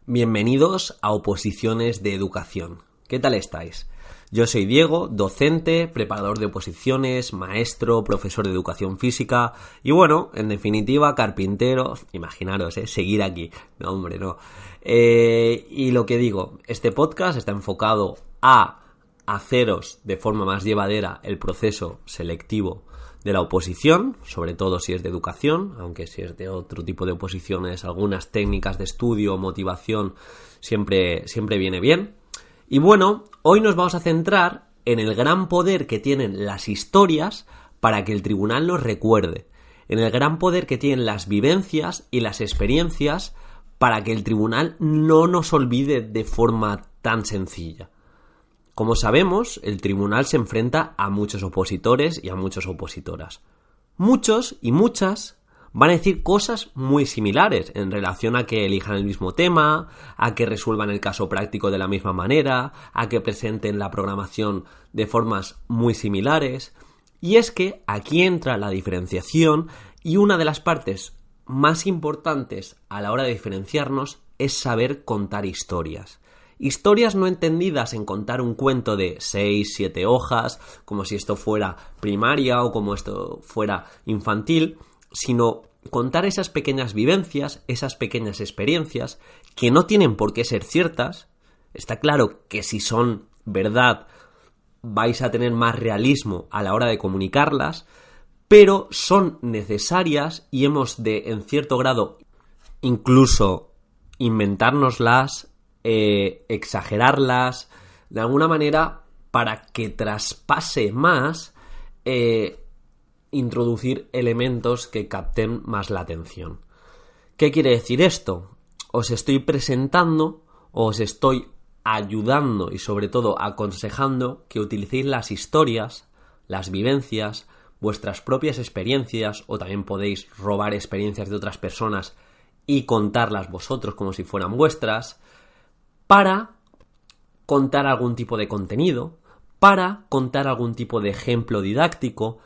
Bienvenidos a Oposiciones de Educación. ¿Qué tal estáis? Yo soy Diego, docente, preparador de oposiciones, maestro, profesor de educación física y bueno, en definitiva, carpintero. Imaginaros, seguir aquí. No, hombre, no. Y lo que digo, este podcast está enfocado a haceros de forma más llevadera el proceso selectivo de la oposición, sobre todo si es de educación, aunque si es de otro tipo de oposiciones, algunas técnicas de estudio, motivación, siempre viene bien. Y bueno, hoy nos vamos a centrar en el gran poder que tienen las historias para que el tribunal nos recuerde, en el gran poder que tienen las vivencias y las experiencias para que el tribunal no nos olvide de forma tan sencilla. Como sabemos, el tribunal se enfrenta a muchos opositores y a muchas opositoras. Muchos y muchas van a decir cosas muy similares en relación a que elijan el mismo tema, a que resuelvan el caso práctico de la misma manera, a que presenten la programación de formas muy similares. Y es que aquí entra la diferenciación y una de las partes más importantes a la hora de diferenciarnos es saber contar historias. Historias no entendidas en contar un cuento de 6, 7 hojas, como si esto fuera primaria o como esto fuera infantil, sino contar esas pequeñas vivencias, esas pequeñas experiencias que no tienen por qué ser ciertas. Está claro que si son verdad vais a tener más realismo a la hora de comunicarlas, pero son necesarias y hemos de, en cierto grado, incluso inventárnoslas, exagerarlas de alguna manera para que traspase más, introducir elementos que capten más la atención. ¿Qué quiere decir esto? Os estoy presentando, os estoy ayudando y sobre todo aconsejando que utilicéis las historias, las vivencias, vuestras propias experiencias, o también podéis robar experiencias de otras personas y contarlas vosotros como si fueran vuestras, para contar algún tipo de contenido, para contar algún tipo de ejemplo didáctico,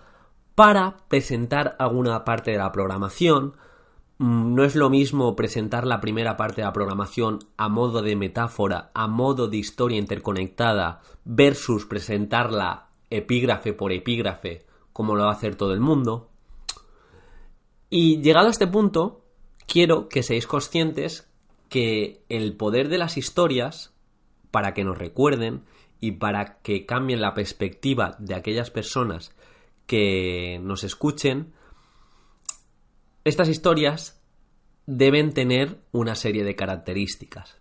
para presentar alguna parte de la programación. No es lo mismo presentar la primera parte de la programación a modo de metáfora, a modo de historia interconectada, versus presentarla epígrafe por epígrafe, como lo va a hacer todo el mundo. Y llegado a este punto, quiero que seáis conscientes que el poder de las historias, para que nos recuerden y para que cambien la perspectiva de aquellas personas que nos escuchen, estas historias deben tener una serie de características.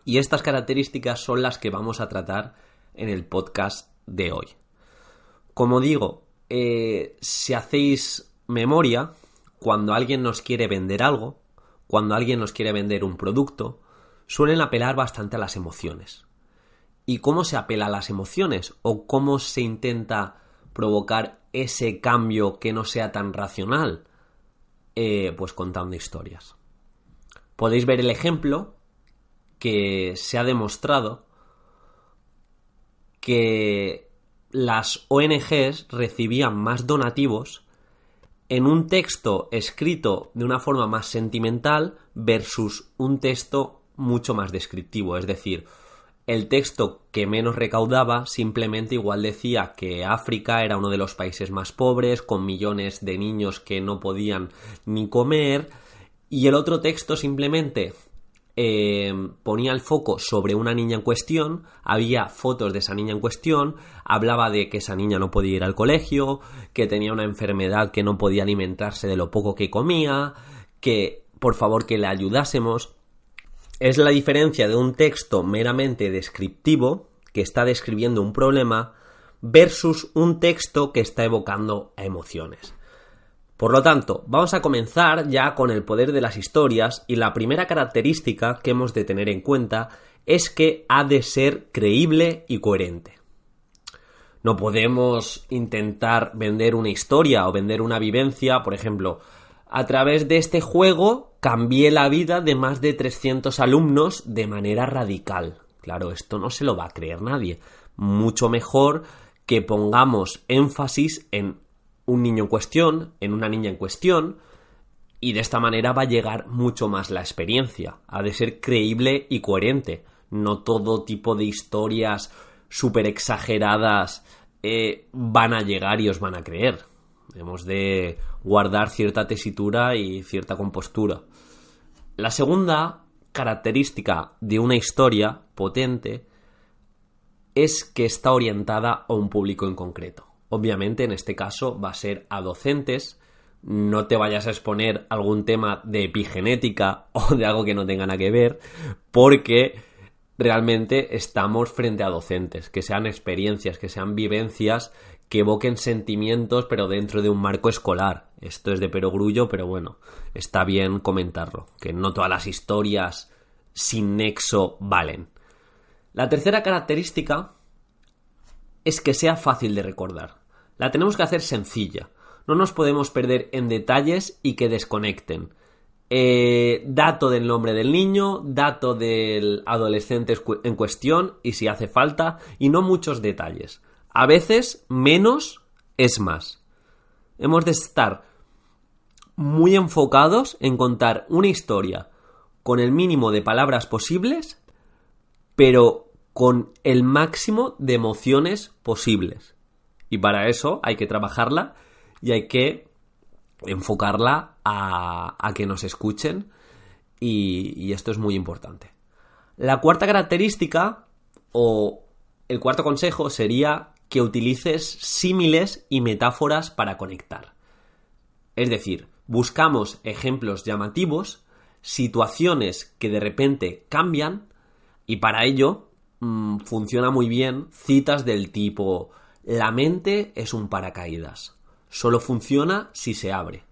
Y estas características son las que vamos a tratar en el podcast de hoy. Como digo, si hacéis memoria, cuando alguien nos quiere vender algo, cuando alguien nos quiere vender un producto, suelen apelar bastante a las emociones. ¿Y cómo se apela a las emociones? ¿O cómo se intenta provocar ese cambio que no sea tan racional? Pues contando historias. Podéis ver el ejemplo que se ha demostrado que las ONGs recibían más donativos en un texto escrito de una forma más sentimental versus un texto mucho más descriptivo. Es decir, el texto que menos recaudaba simplemente igual decía que África era uno de los países más pobres, con millones de niños que no podían ni comer, y el otro texto simplemente ponía el foco sobre una niña en cuestión, había fotos de esa niña en cuestión, hablaba de que esa niña no podía ir al colegio, que tenía una enfermedad que no podía alimentarse de lo poco que comía, que por favor que le ayudásemos. Es la diferencia de un texto meramente descriptivo, que está describiendo un problema, versus un texto que está evocando emociones. Por lo tanto, vamos a comenzar ya con el poder de las historias, y la primera característica que hemos de tener en cuenta es que ha de ser creíble y coherente. No podemos intentar vender una historia o vender una vivencia, por ejemplo, a través de este juego cambié la vida de más de 300 alumnos de manera radical. Claro, esto no se lo va a creer nadie. Mucho mejor que pongamos énfasis en un niño en cuestión, en una niña en cuestión, Y de esta manera va a llegar mucho más la experiencia. Ha de ser creíble y coherente. No todo tipo de historias súper exageradas van a llegar y os van a creer. Hemos de guardar cierta tesitura y cierta compostura. La segunda característica de una historia potente es que está orientada a un público en concreto. Obviamente, en este caso, va a ser a docentes. No te vayas a exponer algún tema de epigenética o de algo que no tenga nada que ver, porque realmente estamos frente a docentes, que sean experiencias, que sean vivencias, que evoquen sentimientos, pero dentro de un marco escolar. Esto es de perogrullo, pero bueno, está bien comentarlo, que no todas las historias sin nexo valen. La tercera característica es que sea fácil de recordar. La tenemos que hacer sencilla. No nos podemos perder en detalles y que desconecten. Dato del nombre del niño, dato del adolescente en cuestión y si hace falta, y no muchos detalles. A veces menos es más. Hemos de estar muy enfocados en contar una historia con el mínimo de palabras posibles, pero con el máximo de emociones posibles. Y para eso hay que trabajarla y hay que enfocarla a que nos escuchen y esto es muy importante. La cuarta característica o el cuarto consejo sería que utilices símiles y metáforas para conectar. Es decir, buscamos ejemplos llamativos, situaciones que de repente cambian y para ello funciona muy bien citas del tipo: la mente es un paracaídas, solo funciona si se abre.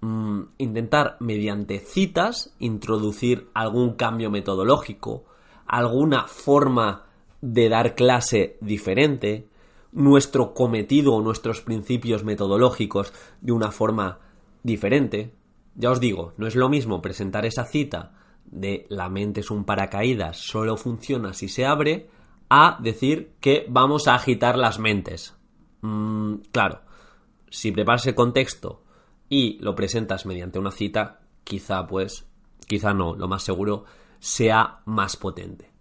Intentar mediante citas introducir algún cambio metodológico, alguna forma de dar clase diferente, nuestro cometido o nuestros principios metodológicos de una forma diferente. Ya os digo, no es lo mismo presentar esa cita de la mente es un paracaídas, solo funciona si se abre, a decir que vamos a agitar las mentes. Claro, si preparas el contexto y lo presentas mediante una cita, quizá no, lo más seguro sea más potente.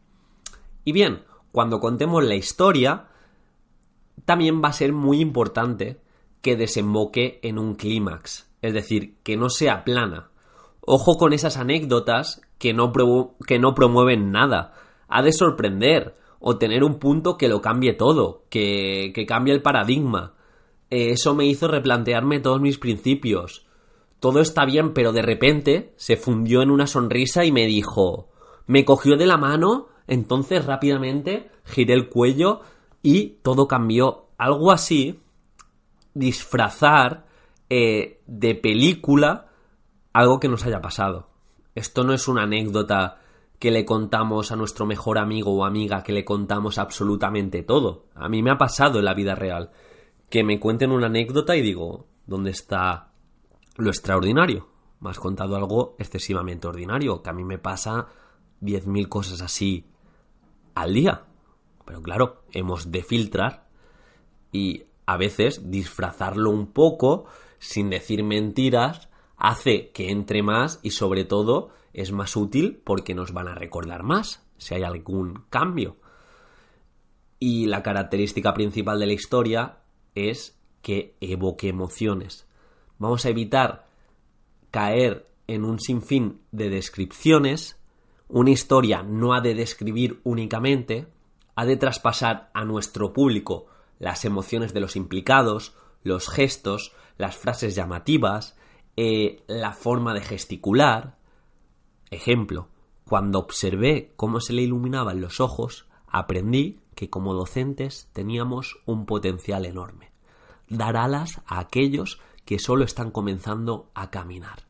Y bien, cuando contemos la historia, también va a ser muy importante que desemboque en un clímax, es decir, que no sea plana. Ojo con esas anécdotas que no promueven nada. Ha de sorprender o tener un punto que lo cambie todo, que cambie el paradigma. Eso me hizo replantearme todos mis principios. Todo está bien, pero de repente se fundió en una sonrisa y me dijo, me cogió de la mano, entonces rápidamente giré el cuello y todo cambió. Algo así, disfrazar de película algo que nos haya pasado. Esto no es una anécdota que le contamos a nuestro mejor amigo o amiga, que le contamos absolutamente todo. A mí me ha pasado en la vida real que me cuenten una anécdota y digo, ¿dónde está lo extraordinario? Me has contado algo excesivamente ordinario, que a mí me pasa 10.000 cosas así al día. Pero claro, hemos de filtrar y a veces disfrazarlo un poco sin decir mentiras hace que entre más y sobre todo es más útil porque nos van a recordar más si hay algún cambio. Y la característica principal de la historia es que evoque emociones. Vamos a evitar caer en un sinfín de descripciones. Una historia no ha de describir únicamente, ha de traspasar a nuestro público las emociones de los implicados, los gestos, las frases llamativas, la forma de gesticular. Ejemplo, cuando observé cómo se le iluminaban los ojos, aprendí que como docentes teníamos un potencial enorme. Dar alas a aquellos que solo están comenzando a caminar.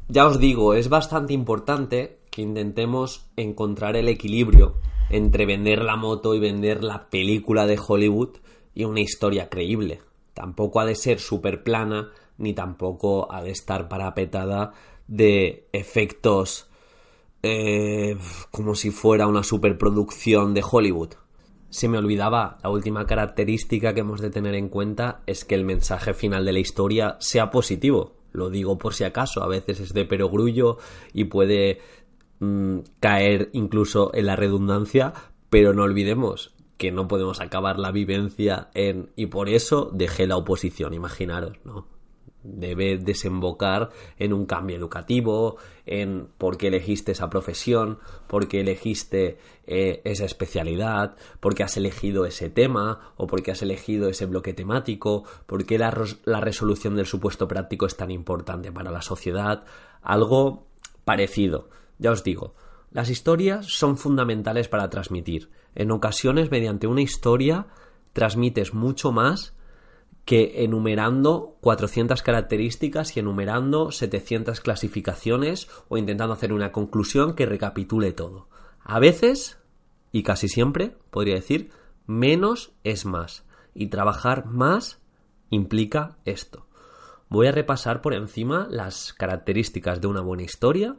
Ya os digo, es bastante importante que intentemos encontrar el equilibrio entre vender la moto y vender la película de Hollywood y una historia creíble. Tampoco ha de ser súper plana, ni tampoco ha de estar parapetada de efectos como si fuera una superproducción de Hollywood. Se me olvidaba, la última característica que hemos de tener en cuenta es que el mensaje final de la historia sea positivo. Lo digo por si acaso, a veces es de perogrullo y puede caer incluso en la redundancia, pero no olvidemos que no podemos acabar la vivencia y por eso dejé la oposición, imaginaros, ¿no? Debe desembocar en un cambio educativo, en por qué elegiste esa profesión, por qué elegiste esa especialidad, por qué has elegido ese tema o por qué has elegido ese bloque temático, por qué la resolución del supuesto práctico es tan importante para la sociedad. Algo parecido. Ya os digo, las historias son fundamentales para transmitir. En ocasiones, mediante una historia, transmites mucho más que enumerando 400 características y enumerando 700 clasificaciones o intentando hacer una conclusión que recapitule todo. A veces, y casi siempre, podría decir, menos es más. Y trabajar más implica esto. Voy a repasar por encima las características de una buena historia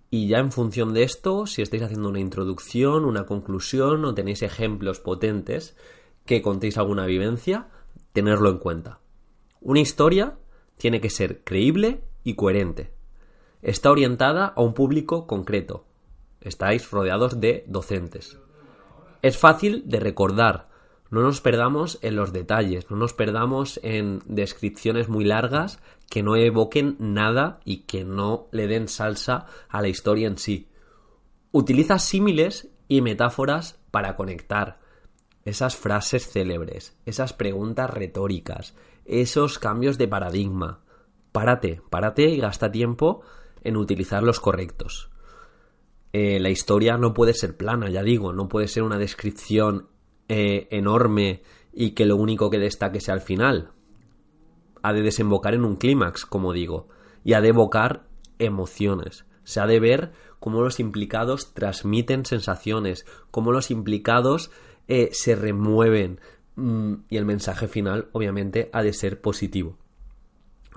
y ya en función de esto, si estáis haciendo una introducción, una conclusión o tenéis ejemplos potentes que contéis alguna vivencia, tenerlo en cuenta. Una historia tiene que ser creíble y coherente. Está orientada a un público concreto. Estáis rodeados de docentes. Es fácil de recordar. No nos perdamos en los detalles, no nos perdamos en descripciones muy largas que no evoquen nada y que no le den salsa a la historia en sí. Utiliza símiles y metáforas para conectar. Esas frases célebres, esas preguntas retóricas, esos cambios de paradigma. Párate y gasta tiempo en utilizar los correctos. La historia no puede ser plana, ya digo, no puede ser una descripción enorme y que lo único que destaque sea al final. Ha de desembocar en un clímax, como digo, y ha de evocar emociones. Se ha de ver cómo los implicados transmiten sensaciones, cómo los implicados se remueven y el mensaje final obviamente ha de ser positivo.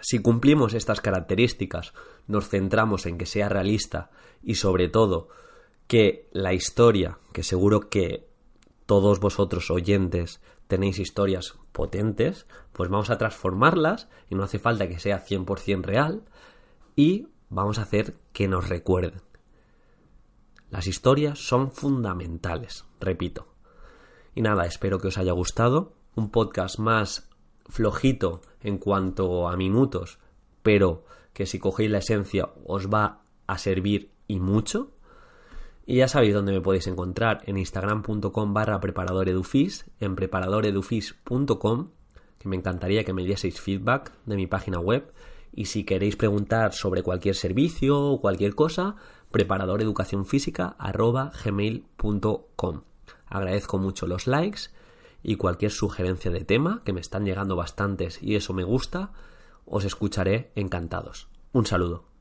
Si cumplimos estas características, nos centramos en que sea realista y sobre todo que la historia, que seguro que todos vosotros oyentes tenéis historias potentes, pues vamos a transformarlas y no hace falta que sea 100% real y vamos a hacer que nos recuerden. Las historias son fundamentales, repito. Y nada, espero que os haya gustado. Un podcast más flojito en cuanto a minutos, pero que si cogéis la esencia os va a servir y mucho. Y ya sabéis dónde me podéis encontrar, en instagram.com/preparadoredufis, en preparadoredufis.com, que me encantaría que me dieseis feedback de mi página web. Y si queréis preguntar sobre cualquier servicio o cualquier cosa, preparadoreducacionfísica@gmail.com. Agradezco mucho los likes y cualquier sugerencia de tema, que me están llegando bastantes y eso me gusta, os escucharé encantados. Un saludo.